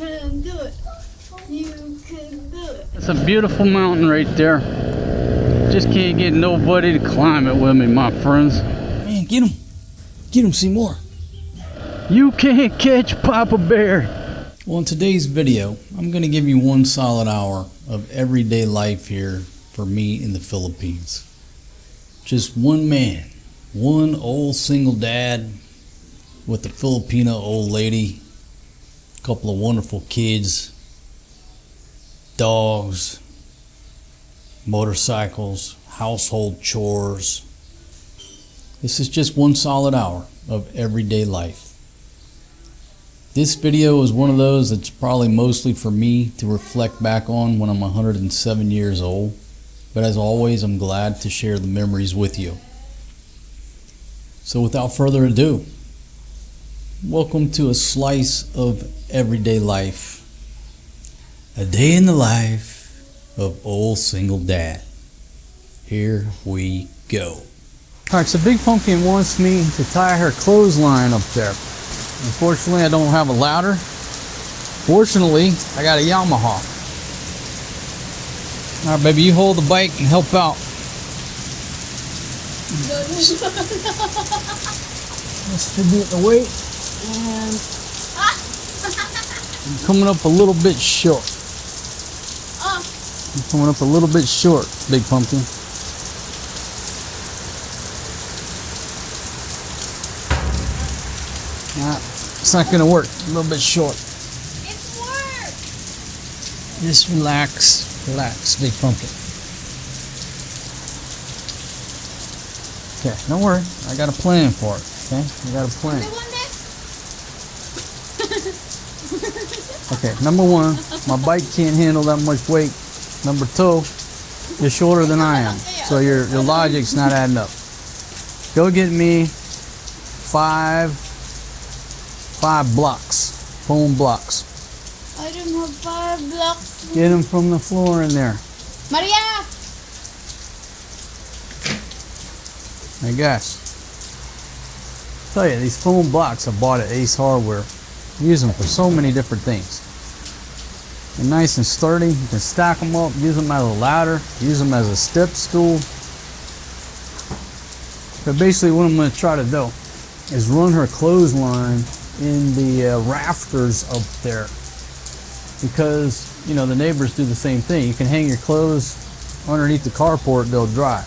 can do it. You can do it. It's a beautiful mountain right there. Just can't get nobody to climb it with me, my friends. Man, get him. Get him, Seymour. You can't catch Papa Bear. Well, in today's video, I'm going to give you 1 solid hour of everyday life here for me in the Philippines. Just one man, one old single dad with a Filipino old lady, a couple of wonderful kids, dogs, motorcycles, household chores. This is just 1 solid hour of everyday life. This video is one of those that's probably mostly for me to reflect back on when I'm 107 years old. But as always, I'm glad to share the memories with you. So without further ado, welcome to a slice of everyday life. A day in the life of old single dad. Here we go. Alright, so Big Pumpkin wants me to tie her clothesline up there. Unfortunately, I don't have a ladder. Fortunately, I got a Yamaha. Alright, baby, you hold the bike and help out. Distribute the weight. And I'm coming up a little bit short. I'm coming up a little bit short, Big Pumpkin. It's not gonna work. A little bit short. It's work. Just relax, relax, Big Pumpkin. Okay, don't worry. I got a plan for it. Okay, I got a plan. Okay, number 1, my bike can't handle that much weight. Number 2, you're shorter than I am, so your logic's not adding up. Go get me 5 blocks, foam blocks. I don't have 5 blocks. Get them from the floor in there. Maria! I guess. Tell you, these foam blocks I bought at Ace Hardware. Use them for so many different things. They're nice and sturdy. You can stack them up, use them as a ladder, use them as a step stool. But basically what I'm going to try to do is run her clothesline in the rafters up there, because you know the neighbors do the same thing. You can hang your clothes underneath the carport, they'll dry.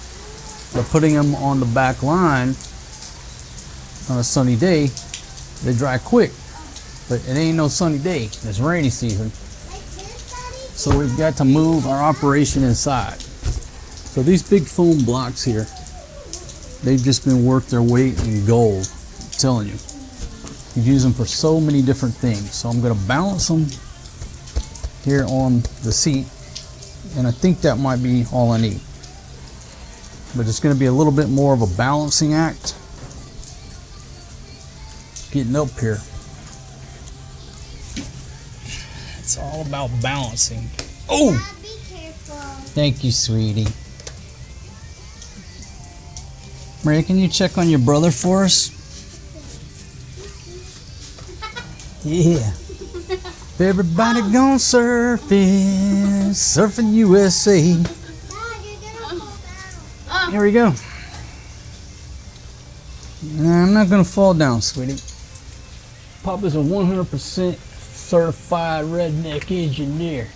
But putting them on the back line on a sunny day, they dry quick. But it ain't no sunny day, it's rainy season, so we've got to move our operation inside. So these big foam blocks here, they've just been worth their weight in gold, I'm telling you. You use them for so many different things. So I'm going to balance them here on the seat, and I think that might be all I need. But it's going to be a little bit more of a balancing act getting up here. It's all about balancing. Oh! Be careful. Thank you, sweetie. Maria, can you check on your brother for us? Yeah. Everybody gone surfing, surfing USA. Here we go. Nah, I'm not gonna fall down, sweetie. Papa's a 100% certified redneck engineer.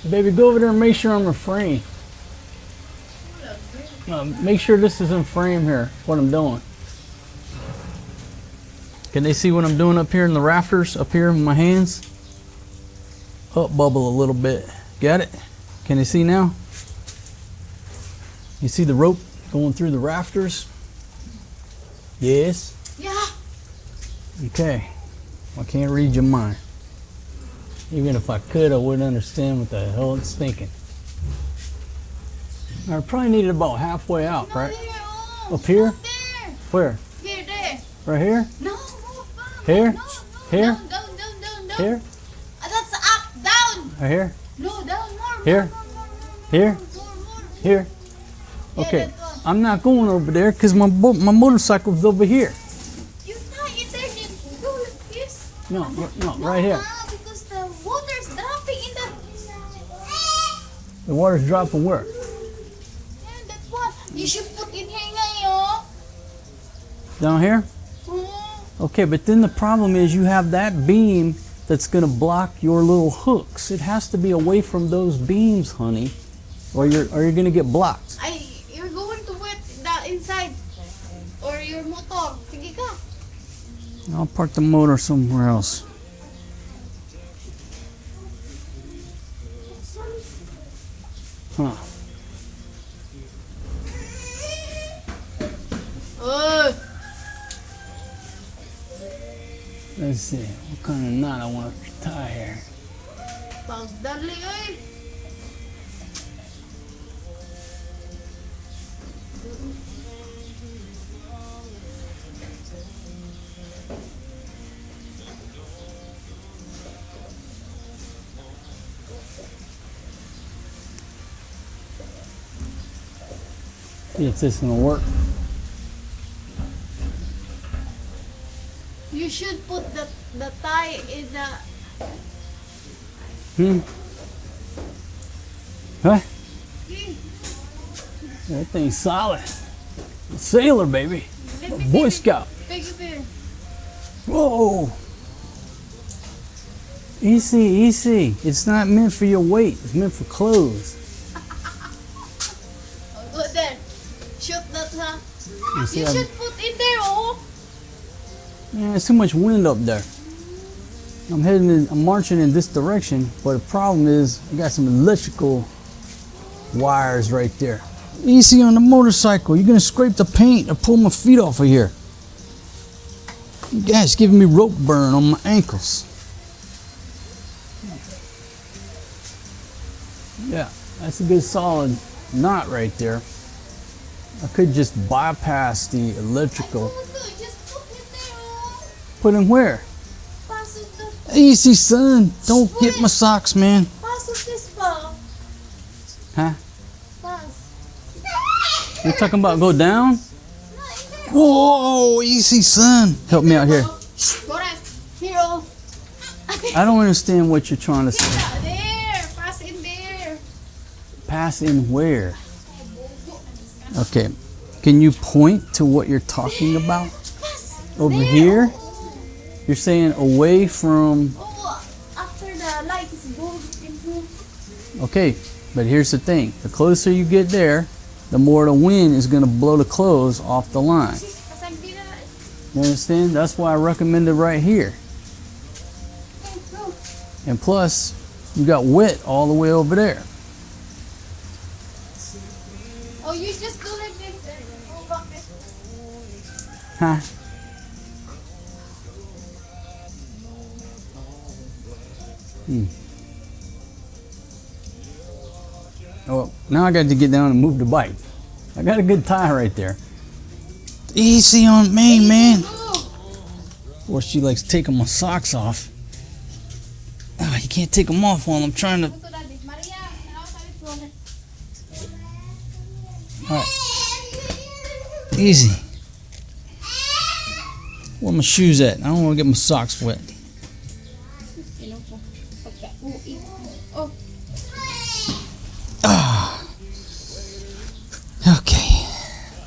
Baby, go over there and make sure I'm in frame. Make sure this is in frame here, what I'm doing. Can they see what I'm doing up here in the rafters, up here with my hands? Up bubble a little bit. Got it? Can they see now? You see the rope going through the rafters? Yes? Yeah. Okay. I can't read your mind. Even if I could, I wouldn't understand what the hell it's thinking. I probably need it about halfway out, right? Up here? There. Where? Here, there. Right here? No. Here? No. Here? Down. Here? That's up, down. Right here? No, down more. Here? Here? More. Here? Yeah, Okay. that one. I'm not going over there because my motorcycle's over here. You thought you said you do this? No, right here. Because the water's dropping in the. The water's dropping where? Yeah, that's what. You should put in here ngayon. Down here? Okay, but then the problem is you have that beam that's going to block your little hooks. It has to be away from those beams, honey, or you're going to get blocked. You're going to wet the inside. Or your motor. Sige ka. I'll park the motor somewhere else. Huh. Let's see, what kind of knot I want to tie here. Pang dali ay. See if this is going to work. You should put the tie in the. Huh? That thing's solid. Sailor, baby. Boy Scout. Take it there. Whoa. Easy, easy. It's not meant for your weight. It's meant for clothes. Go there. Shoot that, huh? You see, You should put in there, oh. Man, there's too much wind up there. I'm marching in this direction, but the problem is I got some electrical wires right there. Easy on the motorcycle. You're gonna scrape the paint or pull my feet off of here. You guys giving me rope burn on my ankles. Yeah, that's a good solid knot right there. I could just bypass the electrical. Just put it there, oh. Put him where? Pasok the. Easy, son. Don't get my socks, man. Pasok this pa. Huh? Pass. You're talking about go down? No, in there. Whoa, easy, son. Help me out here. Correct. Here, oh. I don't understand what you're trying to say. There. Pass in there. Pass in where? Okay. Can you point to what you're talking about? Pass. Over There, here? oh. You're saying away from... Oh, after the light is going into. Okay, but here's the thing. The closer you get there, the more the wind is going to blow the clothes off the line. You understand? That's why I recommend it right here. And plus, you got wet all the way over there. Oh, you just do like this. Oh, bakit? Huh? Oh, now I got to get down and move the bike. I got a good tie right there. Easy on me, man. Or she likes taking my socks off. Oh, you can't take them off while I'm trying to. All right. Easy. Where my shoes at? I don't want to get my socks wet. Oh, Ah. Okay.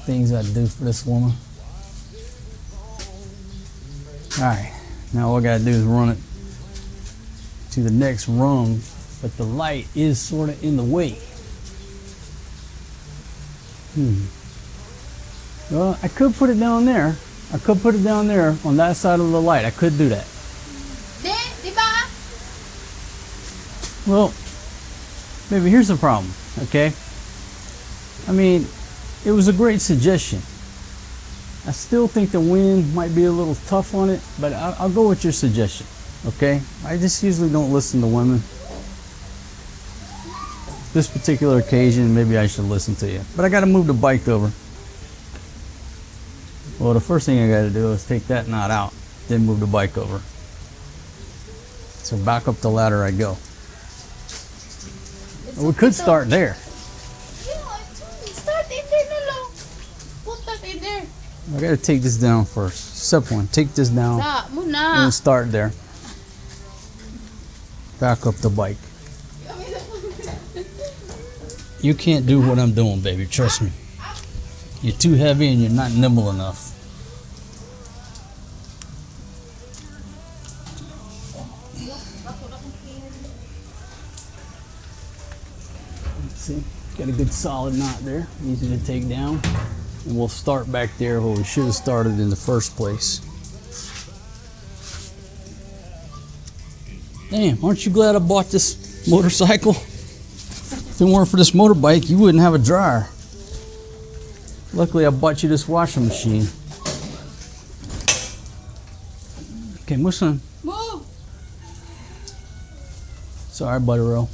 Things I do for this woman. All right. Now all I gotta do is run it to the next rung, but the light is sort of in the way. Well, I could put it down there. I could put it down there on that side of the light. I could do that. di ba? Well, maybe here's the problem, okay? I mean, it was a great suggestion. I still think the wind might be a little tough on it, but I'll go with your suggestion, okay? I just usually don't listen to women. This particular occasion, maybe I should listen to you. But I gotta move the bike over. Well, the first thing I gotta do is take that knot out, then move the bike over. So back up the ladder I go. We could start there. Yeah, start in there na lang. Put that in there. I gotta take this down first. Step one, take this down Muna. and start there. back up the bike. You can't do what I'm doing, baby. Trust me. You're too heavy and you're not nimble enough. See, got a good solid knot there, easy to take down. And we'll start back there where we should have started in the first place. Damn, aren't you glad I bought this motorcycle? If it weren't for this motorbike, you wouldn't have a dryer. Luckily, I bought you this washing machine. Okay, Muslim. Move. Sorry, Buddy Roll.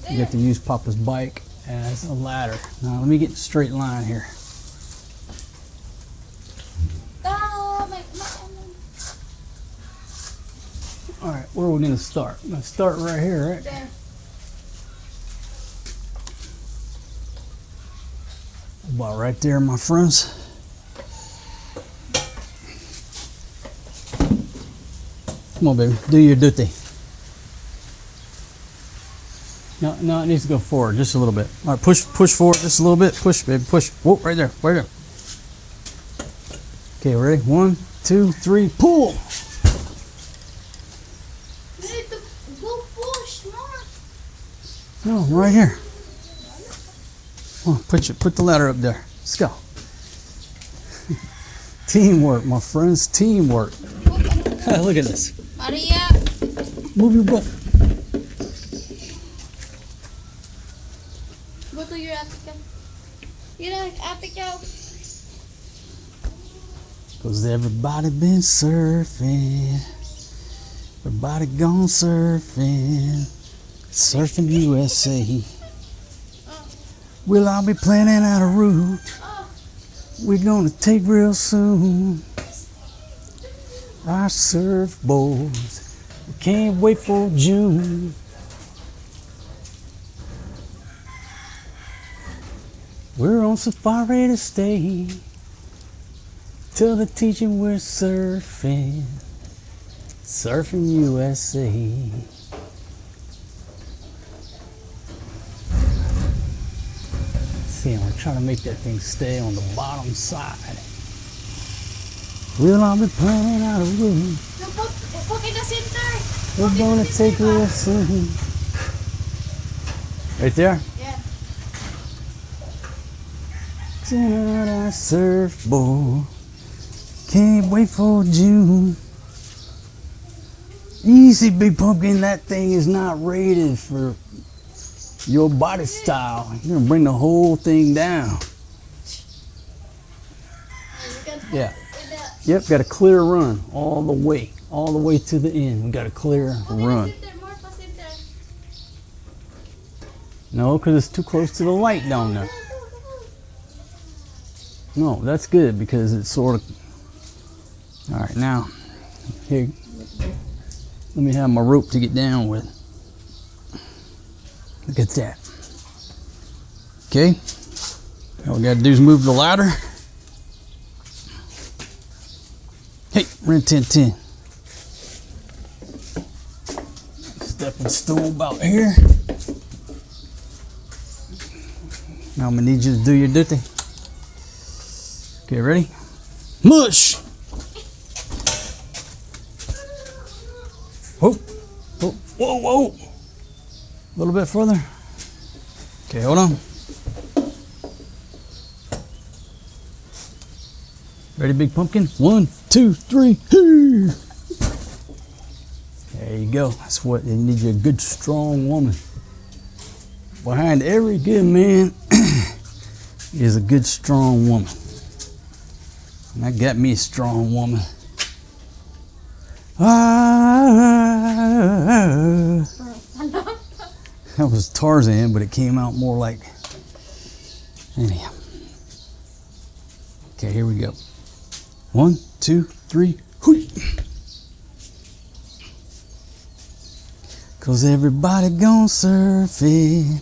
You get to use Papa's bike as a ladder. Now let me get in a straight line here. All right, where are we gonna start? I'm gonna start right here, right? There. About right there, my friends. Come on, baby, do your duty. No, it needs to go forward just a little bit. All right, push forward just a little bit. Push, baby, push. Whoa, right there, right there. Okay, ready? 1, 2, 3, pull. You need to go push more. No, right here. Come on, put the ladder up there. Let's go. Teamwork, my friends, teamwork. Look at this. Maria. Move your butt. Go to your attic. Your attic. Cause everybody been surfing. Everybody gone surfing. Surfing USA. We'll all be planning out a route we're gonna take real soon. Our surfboards, we can't wait for June. We're on safari to stay till the teaching we're surfing. Surfing USA. See, I'm trying to make that thing stay on the bottom side. We'll all be planning out a route Put in the center. we're gonna take real soon. Right there? Yeah. On our surfboard, can't wait for June. Easy, Big Pumpkin, that thing is not rated for your body style. You're gonna bring the whole thing down. Yeah. Yep, got a clear run all the way to the end. We got a clear run. No, because it's too close to the light down there. No, that's good because it's sort of. All right, now here, let me have my rope to get down with. Look at that. Okay, all we got to do is move the ladder. Hey, Ren 1010. Stepping stool about here. Now I'm gonna need you to do your duty. Okay, ready? Mush! Whoa, whoa, whoa, whoa. A little bit further. Okay, hold on. Ready, Big Pumpkin? 1, 2, 3, here. There you go. That's what you need. You a good, strong woman. Behind every good man is a good, strong woman. And I got me a strong woman. That was Tarzan, but it came out more like. Anyhow. Okay, here we go. 1, 2, 3, hoo! Cause everybody gone surfing.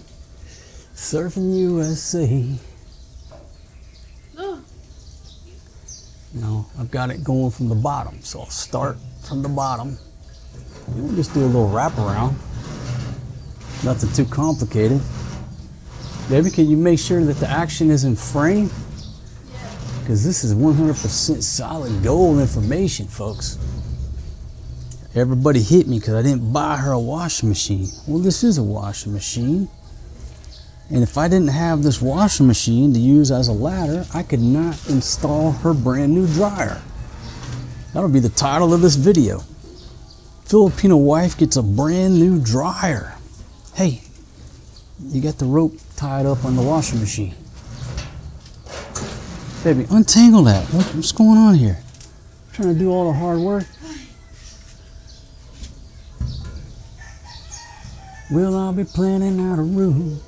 Surfing USA. No, I've got it going from the bottom, so I'll start from the bottom. We'll just do a little wrap around. Nothing too complicated. Baby, can you make sure that the action is in frame? Because this is 100% solid gold information, folks. Everybody hit me because I didn't buy her a washing machine. Well, this is a washing machine. And if I didn't have this washing machine to use as a ladder, I could not install her brand new dryer. That'll be the title of this video. Filipino wife gets a brand new dryer. Hey, you got the rope tied up on the washing machine. Baby, untangle that. What's going on here? I'm trying to do all the hard work. Well, I'll be planning out a room.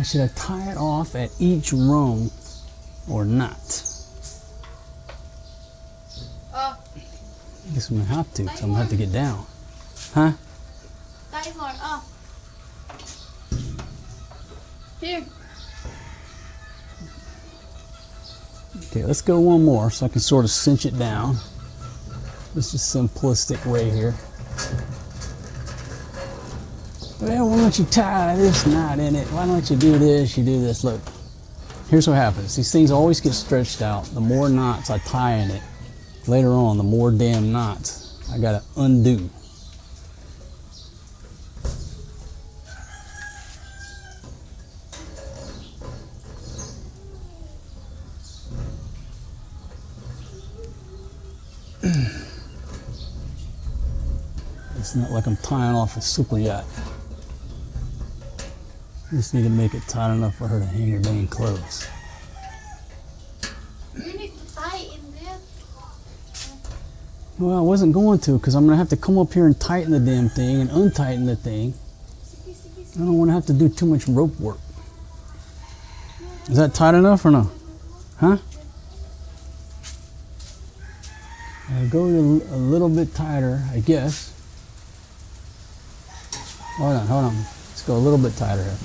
Should I tie it off at each rung or not? I guess I'm gonna have to, so I'm gonna have to get down. Huh? Tie more. Oh. Here. Okay, let's go one more so I can sort of cinch it down. This is a simplistic way here. Well, why don't you tie this knot in it? Why don't you do this? You do this. Look, here's what happens. These things always get stretched out. The more knots I tie in it, later on, the more damn knots I gotta undo. It's not like I'm tying off a super yacht. Just need to make it tight enough for her to hang her dang clothes. You need to tie in there. Well, I wasn't going to because I'm going to have to come up here and tighten the damn thing and untighten the thing. I don't want to have to do too much rope work. Is that tight enough or no? Huh? I'll go a little bit tighter, I guess. Hold on. Let's go a little bit tighter here.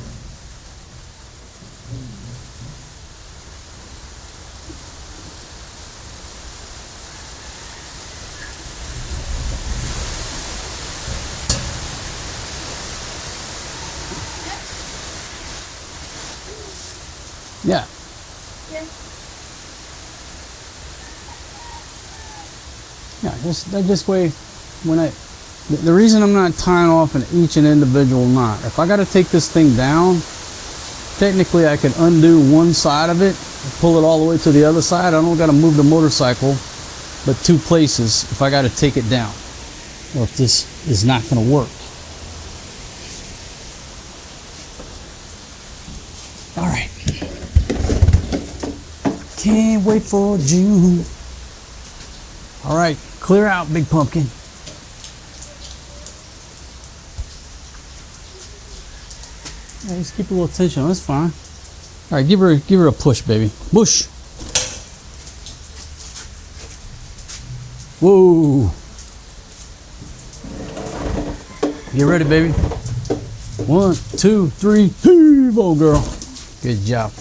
Yeah. Yeah, this way, when the reason I'm not tying off in each and individual knot, if I got to take this thing down, technically I could undo one side of it, pull it all the way to the other side. I don't got to move the motorcycle but two places if I got to take it down, or if this is not going to work. All right. Can't wait for June. All right, clear out, big pumpkin. Yeah, just keep a little tension on. That's fine. All right, give her a push, baby. Push. Whoa. Get ready, baby. 1, 2, 3. Heave, old girl. Good job.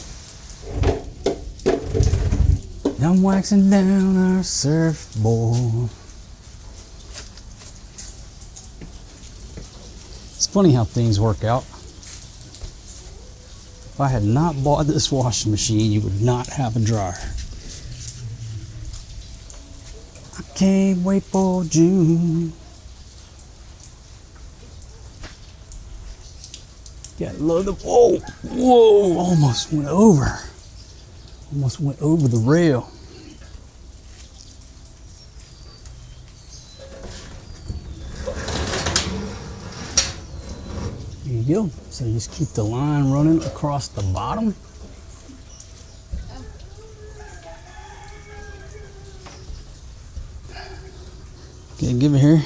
I'm waxing down our surfboard. It's funny how things work out. If I had not bought this washing machine, you would not have a dryer. I can't wait for June. Gotta love the, whoa, almost went over. Almost went over the rail. There you go. So you just keep the line running across the bottom. Okay, give it here.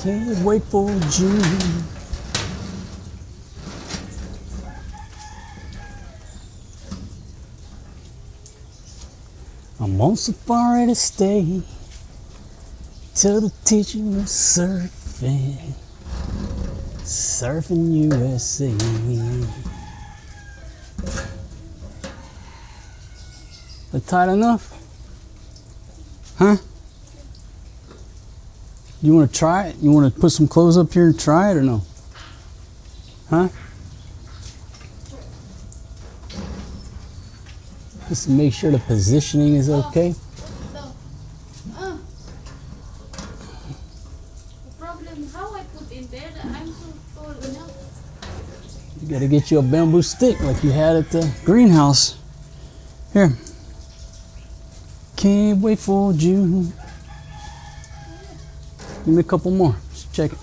Can't wait for June. I'm on safari to stay till the teacher was surfing, surfing USA. That tight enough? Huh? You want to try it? You want to put some clothes up here and try it or no? Huh? Just to make sure the positioning is okay. The problem how I put in there that I'm so tall enough. You got to get you a bamboo stick like you had at the greenhouse. Here. Can't wait for June. Give me a couple more. Just check it.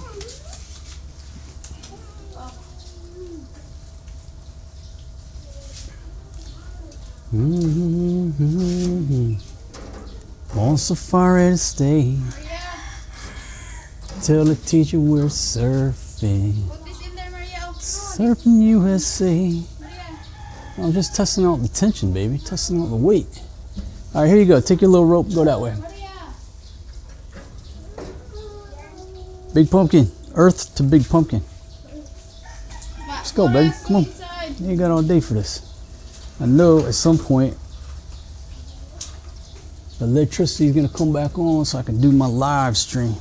On safari to stay. Maria, Tell the teacher we're surfing. put this in there, Maria. Oh, Surfing USA. Maria. I'm just testing out the tension, baby. Testing out the weight. All right, here you go. Take your little rope. Go that way. Maria. Big pumpkin. Earth to big pumpkin. Let's go, baby. Come on. Inside. You ain't got all day for this. I know at some point the electricity is going to come back on so I can do my live stream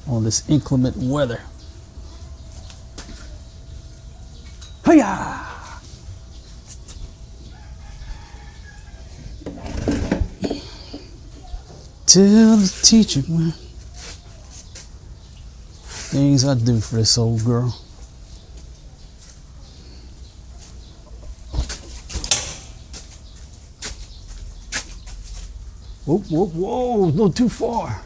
on this inclement weather. Hiya! Tell the teacher when things I do for this old girl. Whoa, whoa, whoa, a little too far.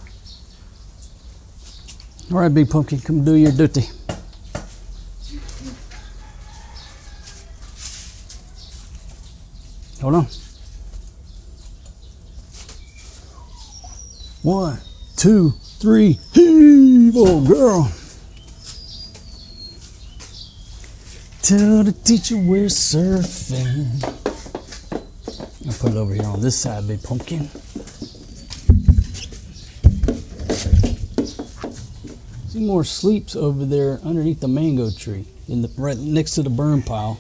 All right, big pumpkin, come do your duty. Hold on. 1, 2, 3, heave, old girl. Tell the teacher we're surfing. I'll put it over here on this side, big pumpkin. Seymour sleeps over there underneath the mango tree, in the right next to the burn pile.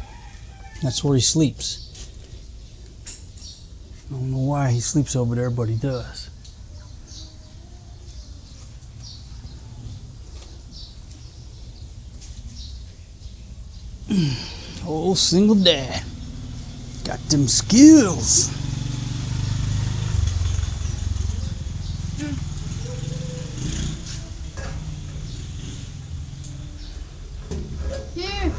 That's where he sleeps. I don't know why he sleeps over there, but he does. Oh, single dad. Got them skills. Here.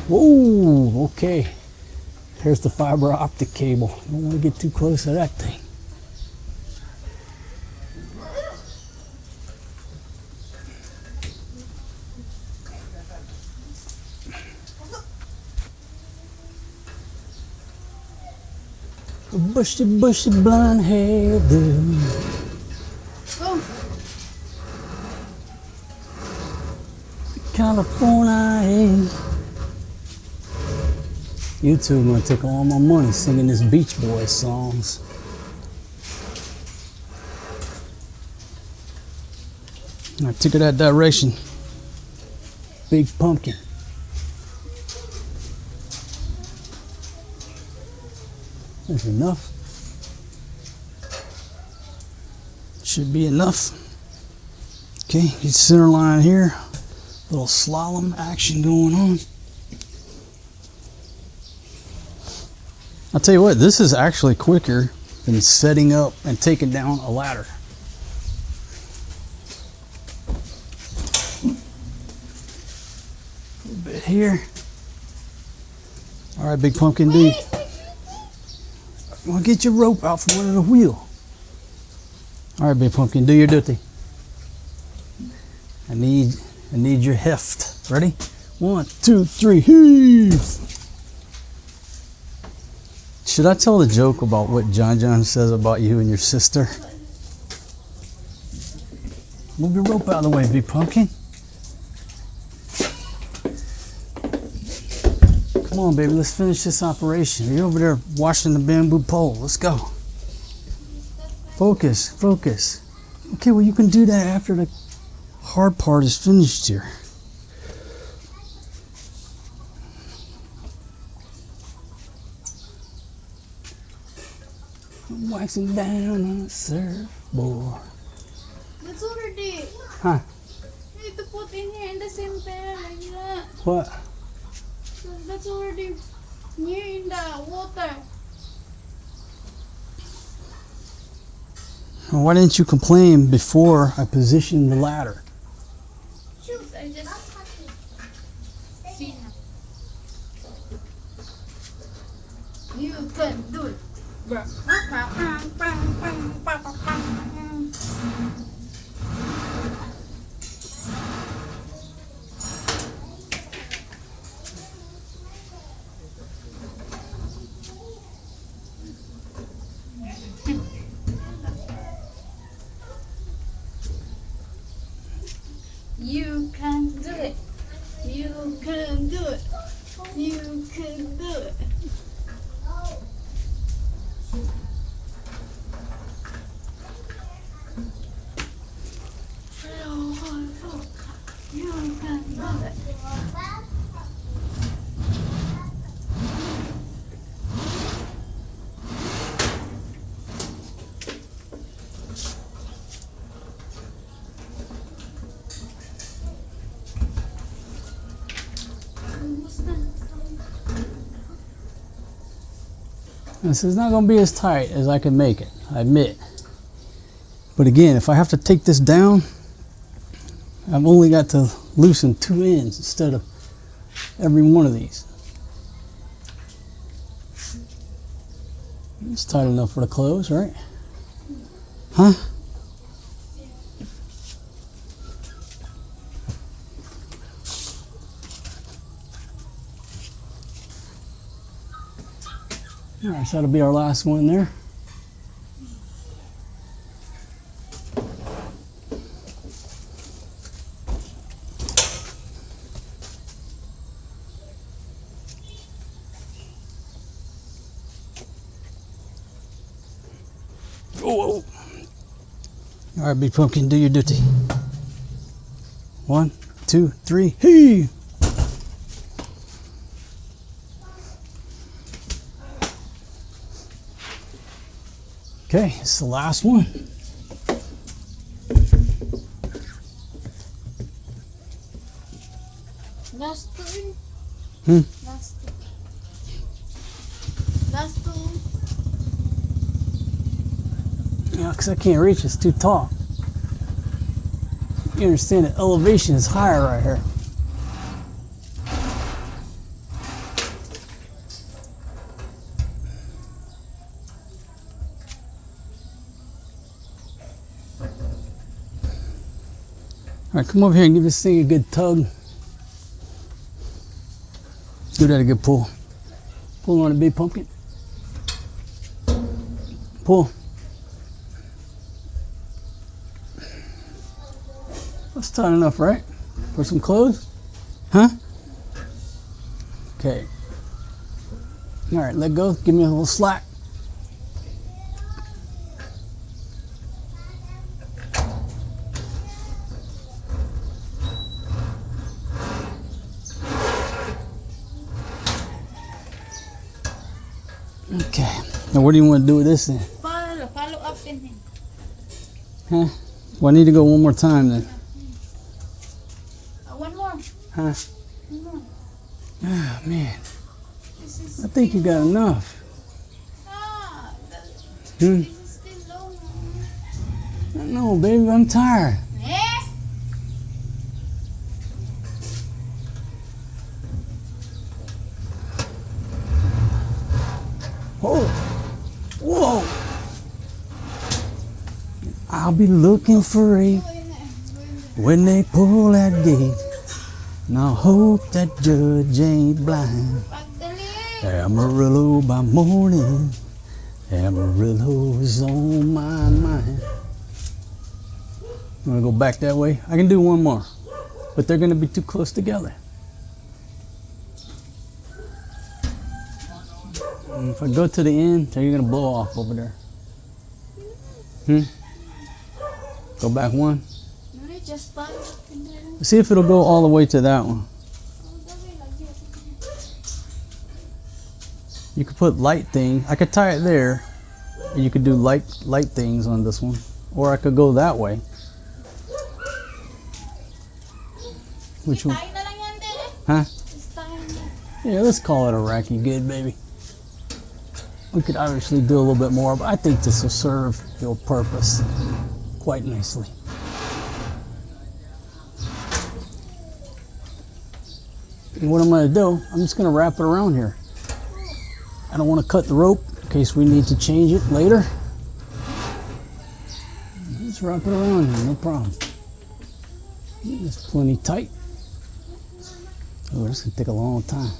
Whoa, okay. There's the fiber optic cable. Don't want to get too close to that thing. Bushy, bushy blonde hair, dude. Oh, California. You two are gonna take all my money singing this Beach Boys songs. I took it that direction. Big pumpkin. That's enough. Should be enough. Okay, get center line here. Little slalom action going on. I'll tell you what, this is actually quicker than setting up and taking down a ladder. A little bit here. All right, big pumpkin dude. Well, get your rope out from under the wheel. All right, big pumpkin, do your duty. I need your heft. Ready? 1, 2, 3, heave. Should I tell the joke about what John says about you and your sister? Move your rope out of the way, big pumpkin. Come on, baby, let's finish this operation. You're over there washing the bamboo pole. Let's go. Focus, focus. Okay, well, you can do that after the hard part is finished here. I'm waxing down on a surfboard. That's already. Huh? You need to put in here in the same pair like that. What? So that's already near in the water. Why didn't you complain before I positioned the ladder? Shoot, I just see now. You can do it, bro. You can do it. You can do it. You can do it. You can do it. This is not going to be as tight as I can make it, I admit. But again, if I have to take this down, I've only got to loosen 2 ends instead of every one of these. It's tight enough for the clothes, right? Huh? All right, so that'll be our last one there. Oh, all right, Big Pumpkin, do your duty. 1, 2, 3, hey! Okay, it's the last one. Last two. Hmm. Last two. Last two. Yeah, because I can't reach, it's too tall. You understand the elevation is higher right here. All right, come over here and give this thing a good tug. Give that a good pull. Pull on it, Big Pumpkin. Pull. That's tight enough, right? For some clothes? Huh? Okay. All right, let go. Give me a little slack. Okay. Now what do you want to do with this then? Follow up in him. Huh? Well, I need to go one more time then. One more. Huh? One more. Ah, man. This is I think you got enough. this Hmm? is still long. No, baby, I'm tired. Eh? Whoa. Whoa. I'll be looking for a when they pull that gate. And I hope that judge ain't blind. Pagdali. Amarillo by morning. Amarillo is on my mind. You want to go back that way? I can do one more, but they're going to be too close together. And if I go to the end, then you're going to blow off over there. Go back one. No, you just tie it in there. See if it'll go all the way to that one. You could put light thing. I could tie it there. You could do light things on this one, or I could go that way. Which one? Tayo na lang yan din eh. Huh? Tayo na. Yeah, let's call it a Iraqi good, baby. We could obviously do a little bit more, but I think this will serve your purpose quite nicely. And what I'm going to do, I'm just going to wrap it around here. I don't want to cut the rope in case we need to change it later. Let's wrap it around here, no problem. It's plenty tight. Oh, this is going to take a long time.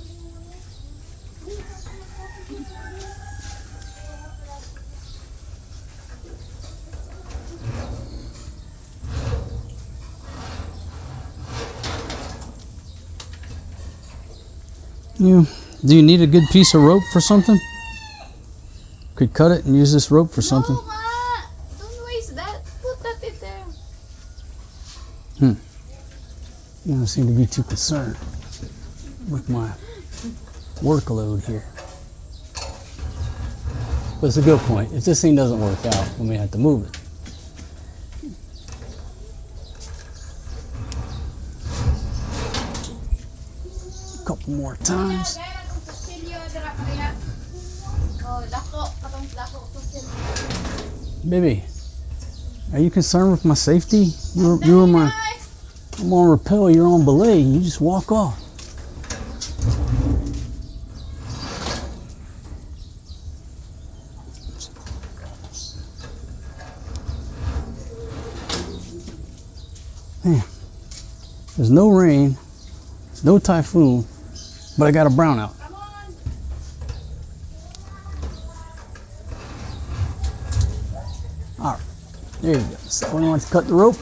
Do you need a good piece of rope for something? Could cut it and use this rope for something. No, ma! Don't waste that. Put that in there. You don't seem to be too concerned with my workload here. But it's a good point. If this thing doesn't work out, we may have to move it. A couple more times. Baby, are you concerned with my safety? You were my... I'm on rappel, you're on belay. You just walk off. Man, there's no rain, no typhoon, but I got a brownout. All right, there you go. Someone wants to cut the rope.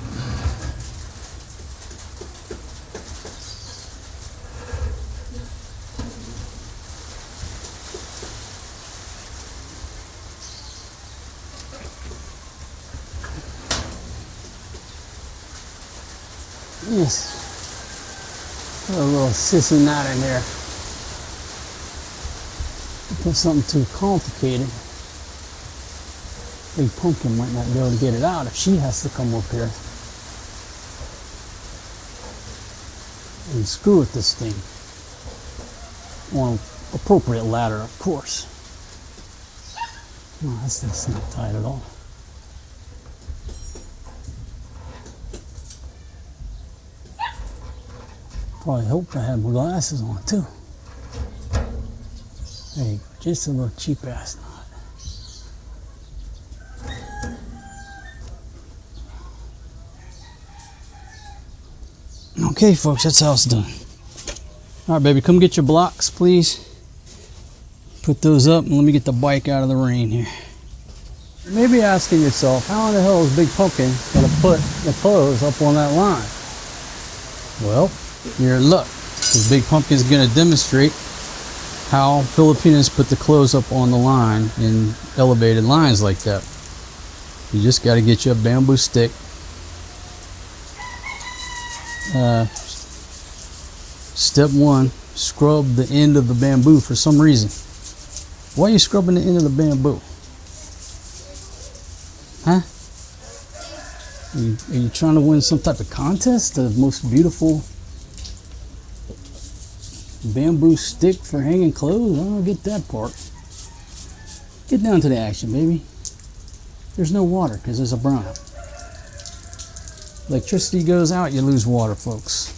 Yes. Put a little sissy knot in there. Put something too complicated. Big Pumpkin might not be able to get it out if she has to come up here and screw with this thing. On an appropriate ladder, of course. No, that's not tight at all. Probably hope I had my glasses on too. There you go, just a little cheap ass knot. Okay, folks, that's how it's done. All right, baby, come get your blocks, please. Put those up and let me get the bike out of the rain here. You may be asking yourself, how in the hell is Big Pumpkin gonna put the clothes up on that line? Well, you're in luck, because Big Pumpkin is going to demonstrate how Filipinos put the clothes up on the line in elevated lines like that. You just got to get you a bamboo stick. Step one, scrub the end of the bamboo for some reason. Why are you scrubbing the end of the bamboo? Huh? Are you trying to win some type of contest? The most beautiful bamboo stick for hanging clothes? I don't get that part. Get down to the action, baby. There's no water because there's a brownout. Electricity goes out, you lose water, folks.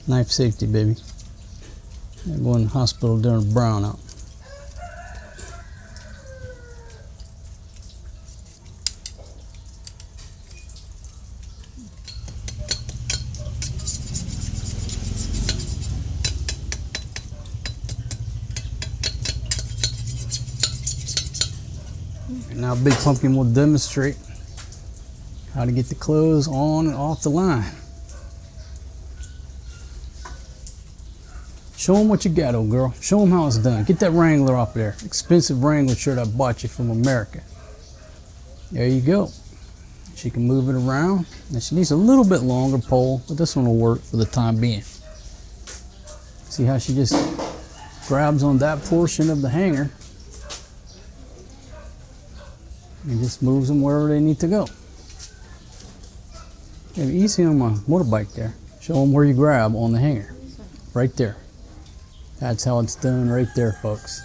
Knife safety, baby. I'm going to the hospital during a brownout. And now Big Pumpkin will demonstrate how to get the clothes on and off the line. Show them what you got, old girl. Show them how it's done. Get that Wrangler off there. Expensive Wrangler shirt I bought you from America. There you go. She can move it around. And she needs a little bit longer pole, but this one will work for the time being. See how she just grabs on that portion of the hanger and just moves them wherever they need to go. Yeah, easy on my motorbike there. Show them where you grab on the hanger. Right there. That's how it's done right there, folks.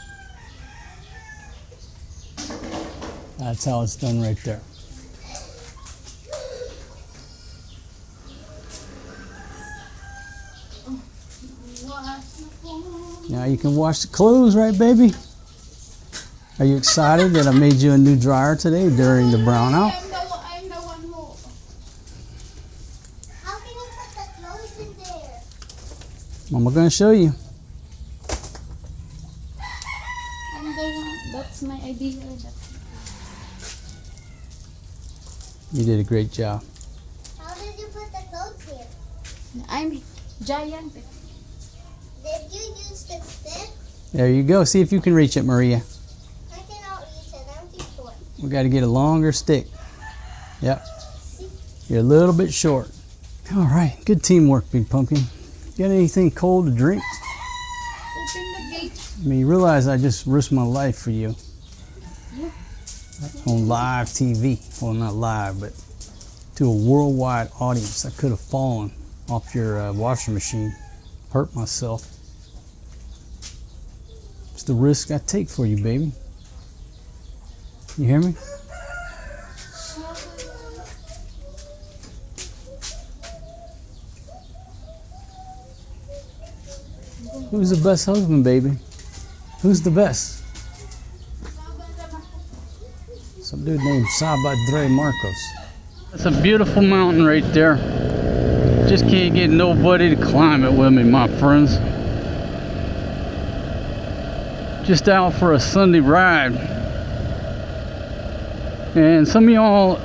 That's how it's done right there. Now you can wash the clothes, right, baby? Are you excited that I made you a new dryer today during the brownout? I'm the one who. How can you put the clothes in there? I'm going to show you. I'm the one. That's my idea. You did a great job. How did you put the clothes here? I'm giant. Did you use the stick? There you go. See if you can reach it, Maria. I cannot reach it. I'm too short. We got to get a longer stick. Yep. You're a little bit short. All right. Good teamwork, Big Pumpkin. Got anything cold to drink? Open the gate. I mean, you realize I just risked my life for you. Yeah. On live TV. Well, not live, but to a worldwide audience. I could have fallen off your washing machine. Hurt myself. It's the risk I take for you, baby. You hear me? Who's the best husband, baby? Who's the best? Some dude named Sabadre Marcos. That's a beautiful mountain right there. Just can't get nobody to climb it with me, my friends. Just out for a Sunday ride. And some of y'all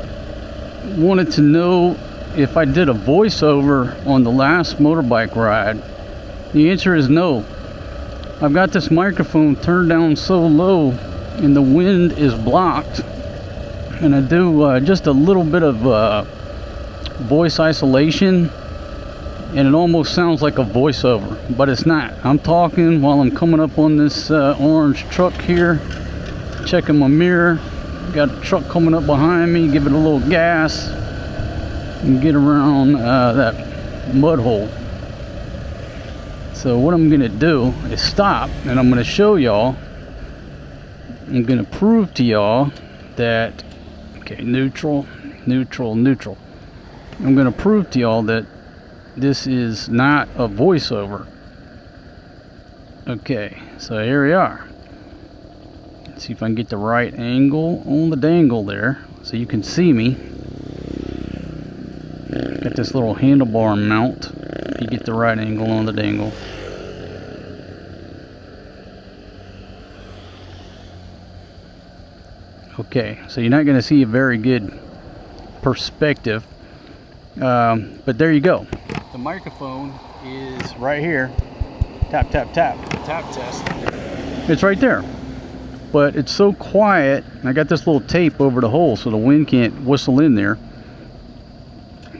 wanted to know if I did a voiceover on the last motorbike ride. The answer is no. I've got this microphone turned down so low and the wind is blocked. And I do just a little bit of voice isolation. And it almost sounds like a voiceover, but it's not. I'm talking while I'm coming up on this orange truck here, checking my mirror. Got a truck coming up behind me, give it a little gas, and get around that mud hole. So what I'm gonna do is stop, and I'm gonna show y'all. I'm gonna prove to y'all that, okay, neutral, neutral, neutral. I'm gonna prove to y'all that this is not a voiceover. Okay, so here we are. Let's see if I can get the right angle on the dangle there so you can see me. Got this little handlebar mount. You get the right angle on the dangle. Okay, so you're not going to see a very good perspective, but there you go. The microphone is right here. Tap, tap, tap. Tap test. It's right there. But it's so quiet. I got this little tape over the hole so the wind can't whistle in there.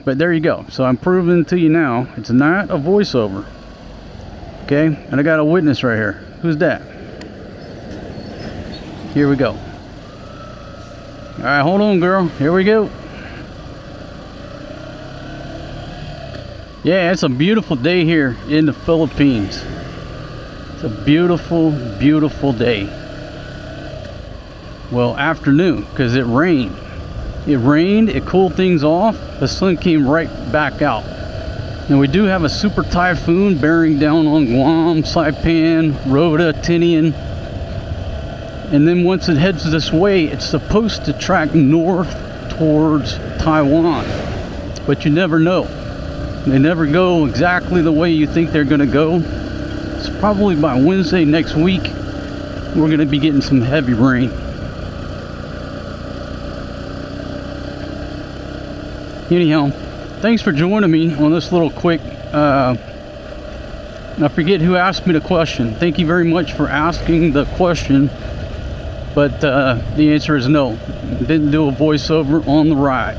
But there you go. So I'm proving to you now it's not a voiceover. Okay? And I got a witness right here. Who's that? Here we go. Alright, hold on, girl. Here we go. Yeah, it's a beautiful day here in the Philippines. It's a beautiful, beautiful day. Well, afternoon, because it rained. It rained, it cooled things off, the sun came right back out. Now we do have a super typhoon bearing down on Guam, Saipan, Rota, Tinian. And then once it heads this way, it's supposed to track north towards Taiwan. But you never know. They never go exactly the way you think they're going to go. It's probably by Wednesday next week, we're going to be getting some heavy rain. Anyhow, thanks for joining me on this little quick, I forget who asked me the question. Thank you very much for asking the question. But the answer is no. Didn't do a voiceover on the ride.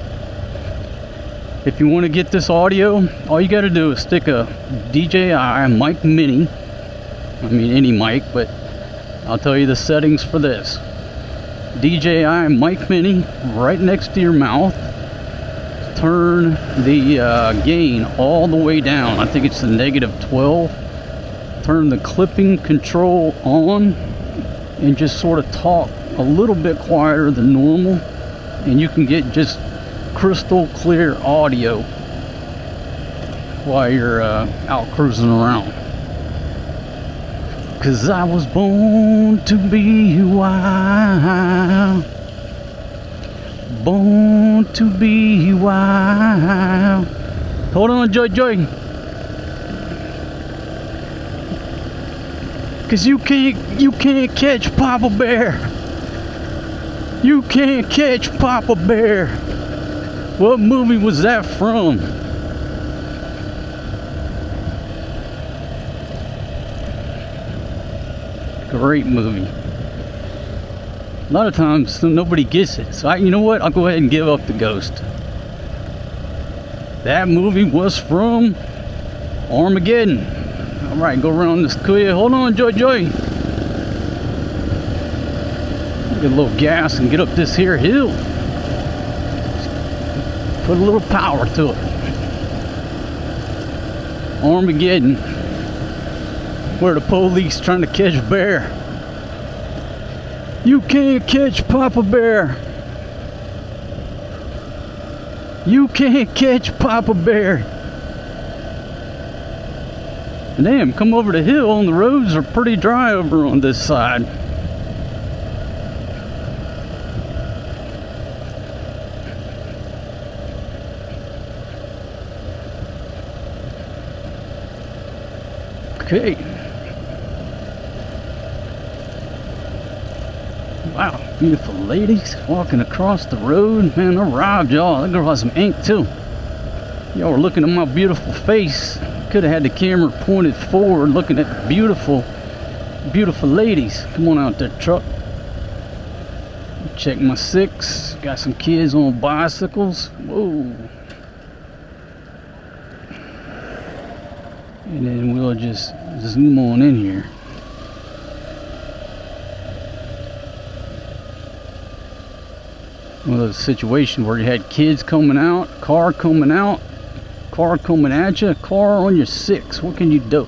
If you want to get this audio, all you got to do is stick a DJI mic mini. I mean any mic, but I'll tell you the settings for this. DJI mic mini right next to your mouth. Turn the gain all the way down. I think it's the -12. Turn the clipping control on and just sort of talk a little bit quieter than normal, and you can get just crystal clear audio while you're out cruising around. 'Cause I was born to be wild, born to be wild. Hold on, Joy. 'Cause you can't catch Papa Bear. You can't catch Papa Bear. What movie was that from? Great movie. A lot of times nobody gets it. So you know what? I'll go ahead and give up the ghost. That movie was from Armageddon. All right, go around this clear. Hold on, Joy. Get a little gas and get up this here hill. Put a little power to it. Armageddon, where the police trying to catch bear. You can't catch Papa Bear. You can't catch Papa Bear. Damn, come over the hill, and the roads are pretty dry over on this side. Okay. Wow, beautiful ladies walking across the road. Man, I robbed y'all. That girl has some ink too. Y'all were looking at my beautiful face. Could have had the camera pointed forward, looking at beautiful ladies. Come on out there, truck. Check my 6. Got some kids on bicycles. Whoa. And then we'll just zoom on in here. One of those situations where you had kids coming out, car coming out, car coming at you, car on your 6. What can you do?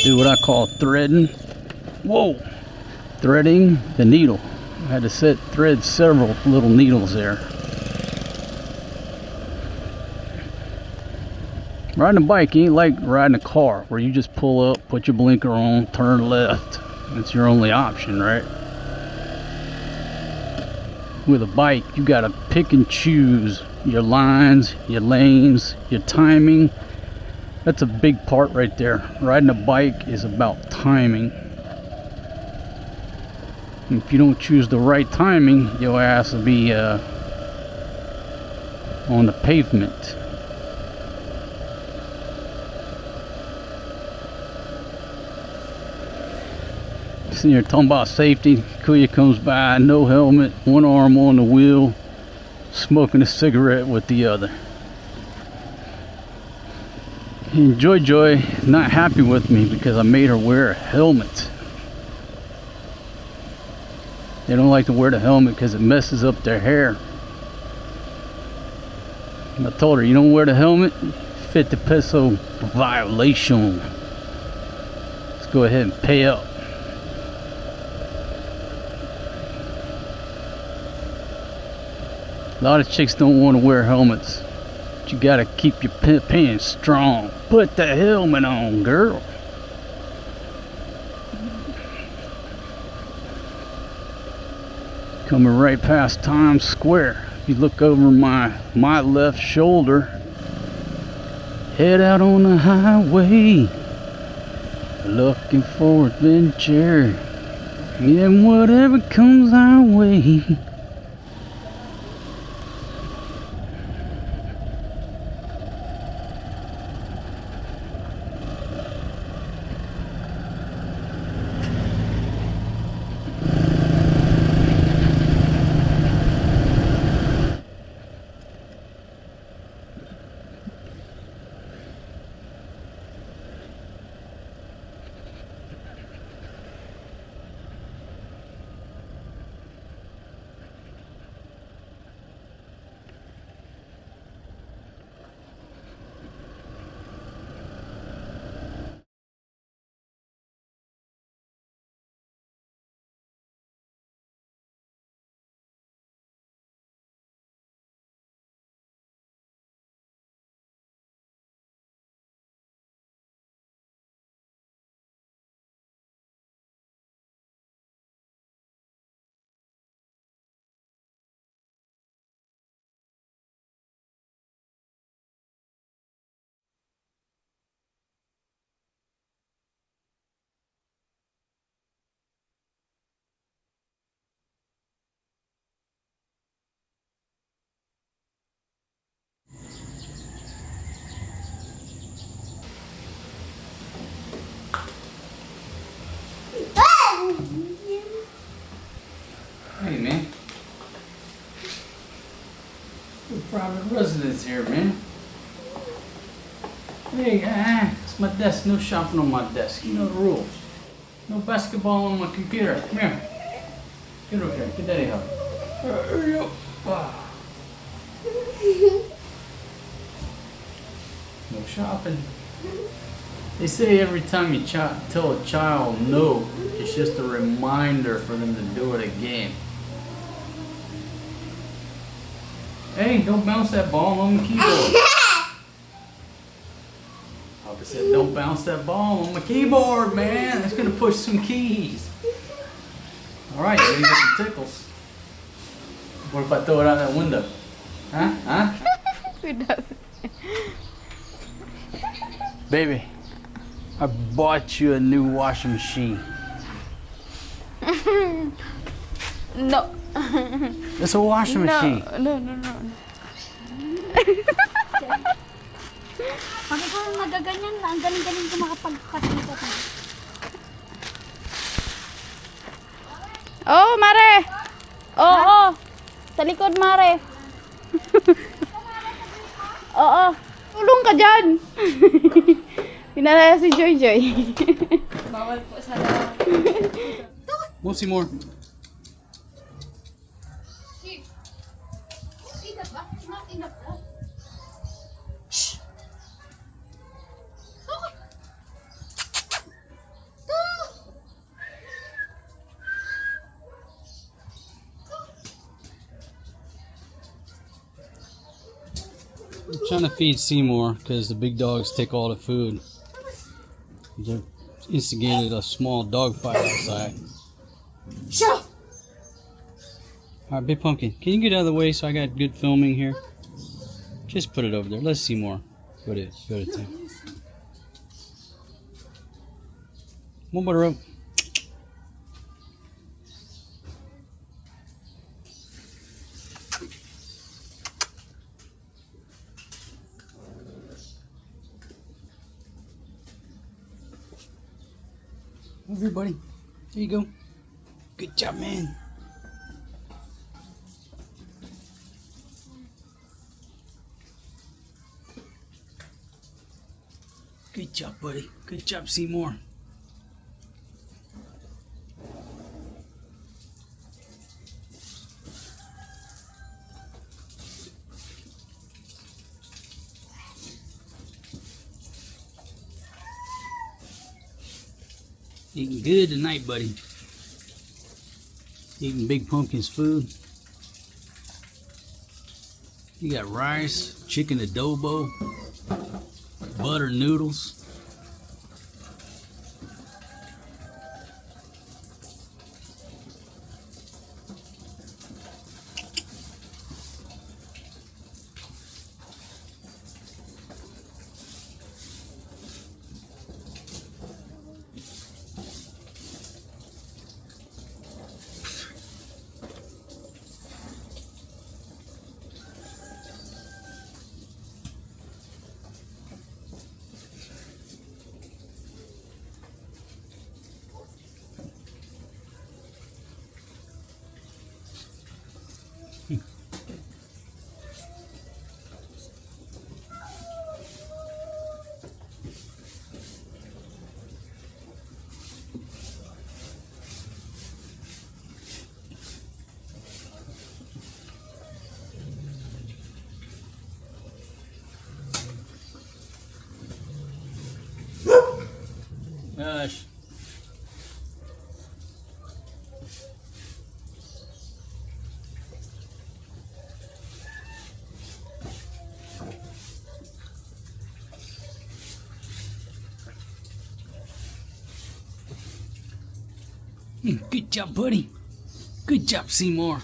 Do what I call threading. Whoa! Threading the needle. I had to thread several little needles there. Riding a bike ain't like riding a car where you just pull up, put your blinker on, turn left. That's your only option, right? With a bike, you gotta pick and choose your lines, your lanes, your timing. That's a big part right there. Riding a bike is about timing. And if you don't choose the right timing, your ass will be on the pavement. Sitting here talking about safety. Kuya comes by, no helmet, one arm on the wheel, smoking a cigarette with the other. And Joy not happy with me because I made her wear a helmet. They don't like to wear the helmet because it messes up their hair. And I told her, you don't wear the helmet, 50 peso violation. Let's go ahead and pay up. A lot of chicks don't want to wear helmets, but you gotta keep your pants strong. Put the helmet on, girl. Coming right past Times Square. If you look over my left shoulder, head out on the highway, looking for adventure, and whatever comes our way. The private residence here, man. Hey, it's my desk. No shopping on my desk. You know the rules. No basketball on my computer. Come here. Get over here. Get daddy a hug. There you go. Ah. No shopping. They say every time you tell a child no, it's just a reminder for them to do it again. Hey, don't bounce that ball on the keyboard. Papa said, don't bounce that ball on my keyboard, man. It's going to push some keys. All right, you get some tickles. What if I throw it out that window? Huh? Huh? Who does? Baby, I bought you a new washing machine. No. It's a washing machine. No. Bakit ko nagaganyan na? Ang galing-galing ko makapagkasita ko. Oh, Mare! Oo. Sa likod, Mare. Oo. Tulong ka dyan. Pinalala si Joy Joy. Bawal po sa We'll see more. I'm trying to feed Seymour because the big dogs take all the food. They instigated a small dog fight outside. Sure. All right, Big Pumpkin, can you get out of the way so I got good filming here? Just put it over there. Let's see more. Go to town. One butter up. Everybody, there you go. Good job, man. Good job, buddy. Good job, Seymour. Eating good tonight, buddy. Eating Big Pumpkin's food. You got rice, chicken adobo, butter noodles. Gosh. Good job, buddy. Good job, Seymour.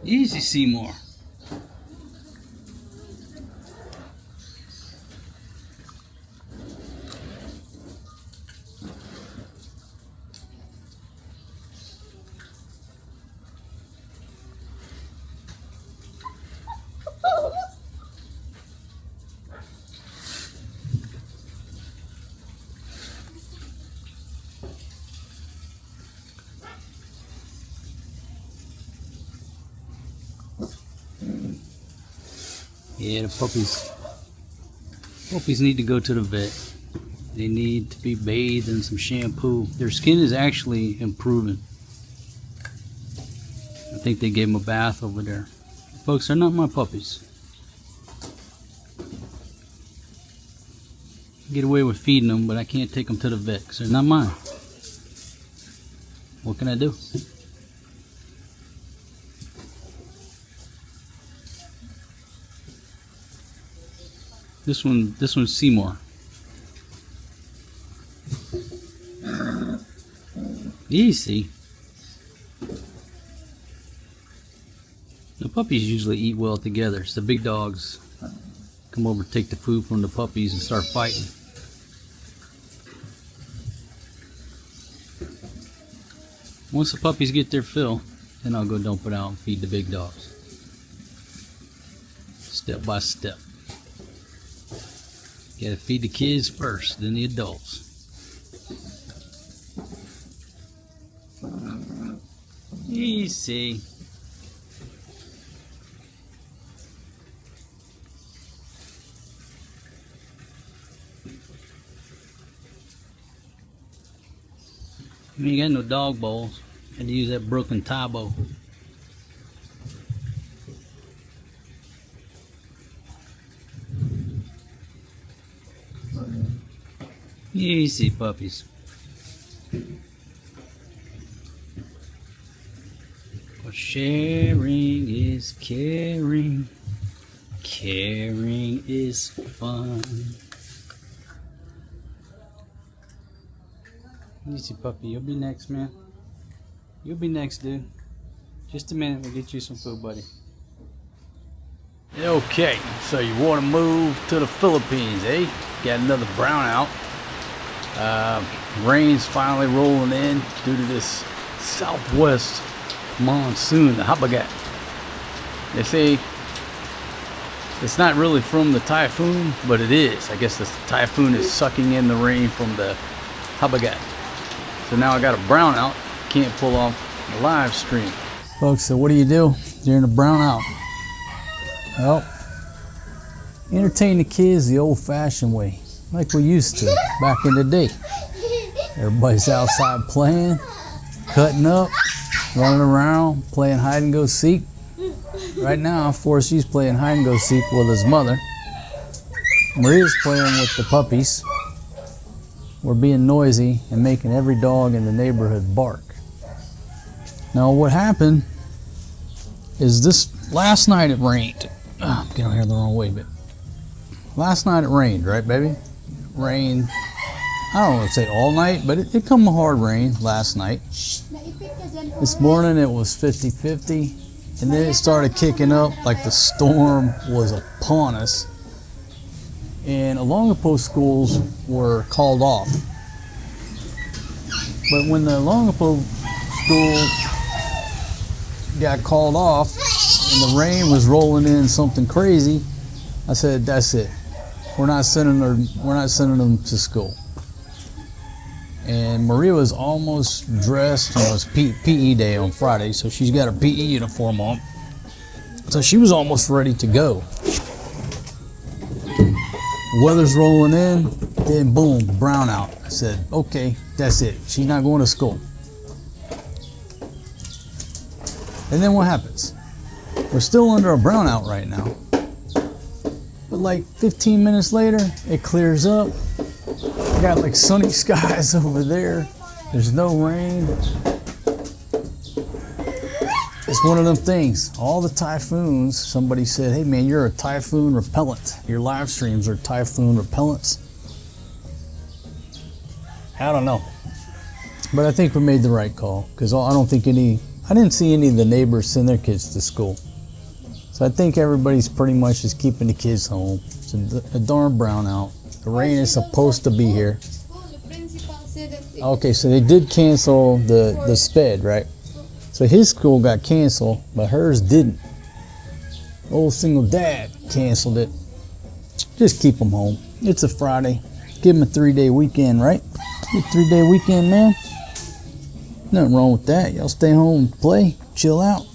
Easy, Seymour. Yeah, the puppies need to go to the vet. They need to be bathed in some shampoo. Their skin is actually improving. I think they gave them a bath over there. Folks, they're not my puppies. I get away with feeding them, but I can't take them to the vet because they're not mine. What can I do? This one's Seymour. Easy. The puppies usually eat well together. It's the big dogs come over, take the food from the puppies and start fighting. Once the puppies get their fill, then I'll go dump it out and feed the big dogs. Step by step. Gotta feed the kids first, then the adults. Easy. You ain't got no dog bowls. Had to use that broken tie bowl. Easy, puppies. Well, sharing is caring. Caring is fun. Easy, puppy. You'll be next, man. You'll be next, dude. Just a minute. We'll get you some food, buddy. Okay, so you want to move to the Philippines, eh? Got another brownout. Rain's finally rolling in due to this southwest monsoon, the Habagat. They say it's not really from the typhoon, but it is. I guess the typhoon is sucking in the rain from the Habagat. So now I got a brownout. Can't pull off the live stream. Folks, so what do you do during a brownout? Well, entertain the kids the old-fashioned way, like we used to back in the day. Everybody's outside playing, cutting up, running around, playing hide and go seek. Right now, Forresty's playing hide and go seek with his mother. Maria's playing with the puppies. We're being noisy and making every dog in the neighborhood bark. Now what happened is this last night it rained. I'm getting here the wrong way, but last night it rained, right, baby? Rained, I don't want to say all night, but it come a hard rain last night. This morning it was 50-50, and then it started kicking up like the storm was upon us. And Olongapo schools were called off. But when the Olongapo schools got called off and the rain was rolling in something crazy, I said, that's it. We're not sending them to school. And Maria was almost dressed. You know, it's PE day on Friday, so she's got her PE uniform on. So she was almost ready to go. Weather's rolling in, then boom, brownout. I said, okay, that's it. She's not going to school. And then what happens? We're still under a brownout right now. But like 15 minutes later, it clears up. I got like sunny skies over there. There's no rain. It's one of them things. All the typhoons, somebody said, hey man, you're a typhoon repellent. Your live streams are typhoon repellents. I don't know. But I think we made the right call, because I didn't see any of the neighbors send their kids to school. So I think everybody's pretty much just keeping the kids home. It's a darn brownout. The rain is supposed to be here. Okay, so they did cancel the SPED, right? So his school got canceled, but hers didn't. Old single dad canceled it. Just keep them home. It's a Friday. Give them a 3-day weekend, right? Get a 3-day weekend, man. Nothing wrong with that. Y'all stay home and play, chill out.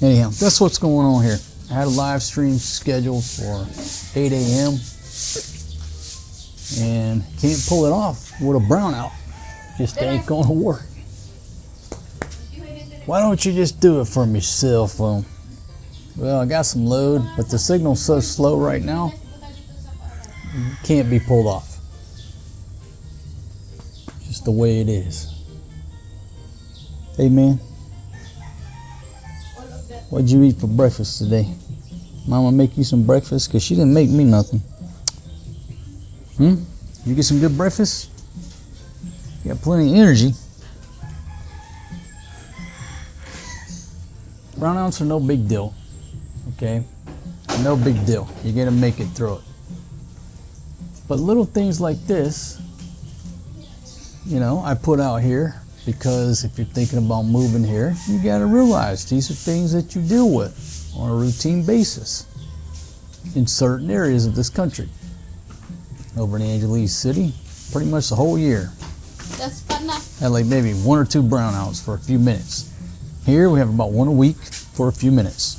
Anyhow, that's what's going on here. I had a live stream scheduled for 8 a.m. and can't pull it off with a brownout. Just ain't gonna work. Why don't you just do it for me, cell phone? Well, I got some load, but the signal's so slow right now, it can't be pulled off. Just the way it is. Hey man, what'd you eat for breakfast today? Mama make you some breakfast? Cause she didn't make me nothing. You get some good breakfast? You got plenty of energy. Brownouts are no big deal. Okay? No big deal. You're gonna make it through it. But little things like this, you know, I put out here because if you're thinking about moving here, you gotta realize these are things that you deal with on a routine basis in certain areas of this country. Over in Angeles City, pretty much the whole year. Had like maybe 1 or 2 brownouts for a few minutes. Here we have about 1 a week for a few minutes.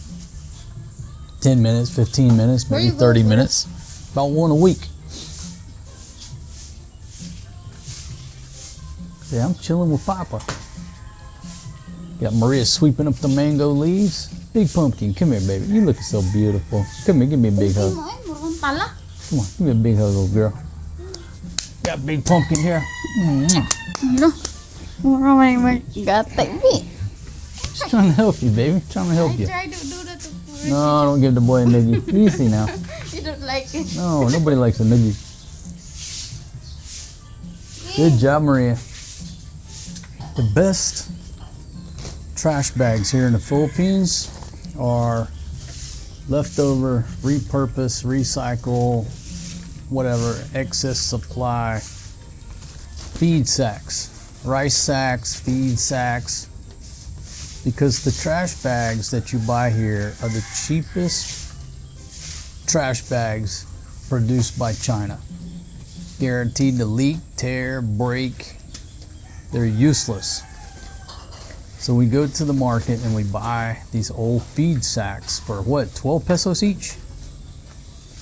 10 minutes, 15 minutes, maybe 30 minutes. About 1 a week. Yeah, I'm chilling with Papa. Got Maria sweeping up the mango leaves. Big Pumpkin, come here, baby. You looking so beautiful. Come here, give me a big hug. Come on, give me a big hug, little girl. Got Big Pumpkin here. Just trying to help you, baby. Trying to help you. Try to do that to Puri. No, don't give the boy a noogie. Easy now. You don't like it. No, nobody likes a noogie. Good job, Maria. The best trash bags here in the Philippines are leftover, repurpose, recycle, whatever, excess supply, feed sacks, rice sacks, feed sacks, because the trash bags that you buy here are the cheapest trash bags produced by China. Guaranteed to leak, tear, break. They're useless. So we go to the market and we buy these old feed sacks for what, 12 pesos each?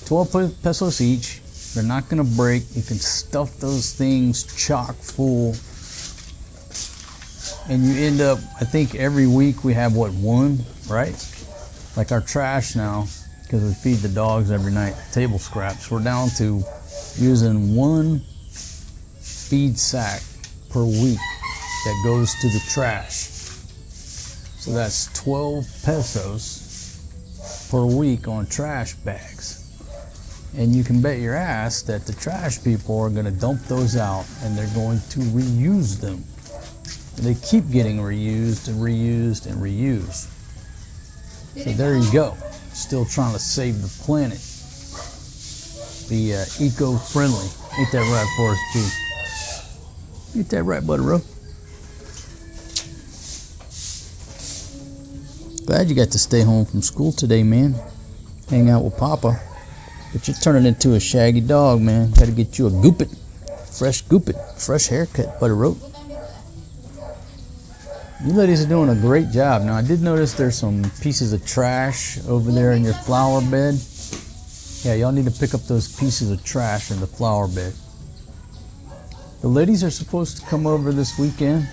12 pesos each. They're not gonna break. You can stuff those things chock full. And you end up, I think every week we have what, 1, right? Like our trash now, because we feed the dogs every night, table scraps. We're down to using 1 feed sack per week that goes to the trash. So that's 12 pesos per week on trash bags. And you can bet your ass that the trash people are gonna dump those out and they're going to reuse them. They keep getting reused and reused and reused. So there you go. Still trying to save the planet. Be eco-friendly. Ain't that right, Forrest G? Ain't that right, Butter? Glad you got to stay home from school today, man. Hang out with Papa. But you're turning into a shaggy dog, man. Got to get you a goopit. Fresh goopit. Fresh haircut, Butter Rope. You ladies are doing a great job. Now, I did notice there's some pieces of trash over there in your flower bed. Yeah, y'all need to pick up those pieces of trash in the flower bed. The ladies are supposed to come over this weekend.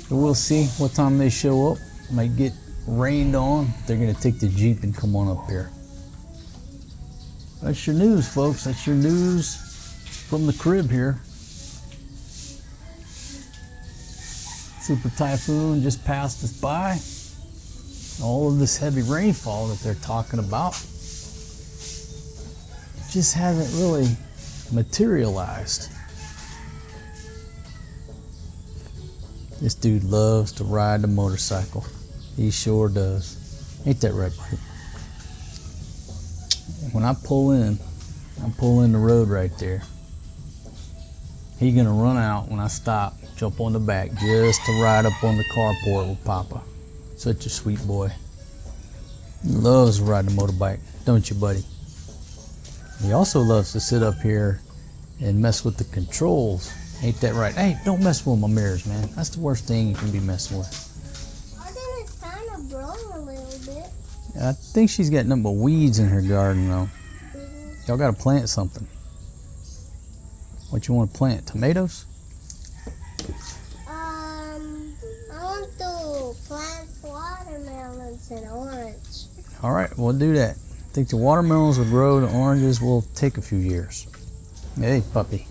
So we'll see what time they show up. Might get rained on. They're going to take the Jeep and come on up here. That's your news, folks. That's your news from the crib here. Super typhoon just passed us by. All of this heavy rainfall that they're talking about just hasn't really materialized. This dude loves to ride the motorcycle. He sure does. Ain't that right, buddy? When I pull in the road right there. He's gonna run out when I stop, jump on the back just to ride up on the carport with Papa. Such a sweet boy. He loves to ride the motorbike, don't you, buddy? He also loves to sit up here and mess with the controls Ain't that right? Hey, don't mess with my mirrors, man. That's the worst thing you can be messing with. I think it's kind of growing a little bit. I think she's got nothing but weeds in her garden, though. Y'all got to plant something. What you want to plant? Tomatoes? I want to plant watermelons and orange. All right, we'll do that. I think the watermelons will grow, the oranges will take a few years. Hey, puppy.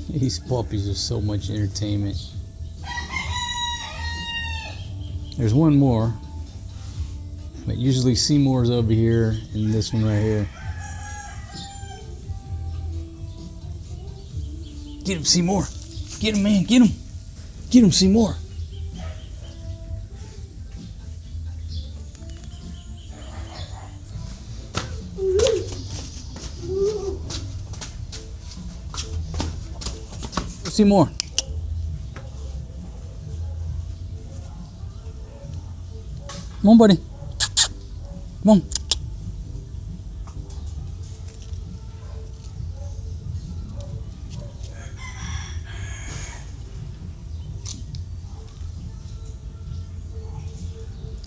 These puppies are so much entertainment. There's one more, but usually Seymour's over here and this one right here. Get him, Seymour. Get him, man. Get him. Get him, Seymour. Seymour. Come on, buddy. Come on.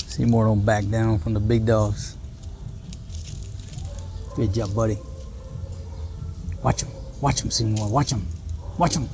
Seymour don't back down from the big dogs. Good job, buddy. Watch him. Watch him, Seymour. Watch him. Watch him.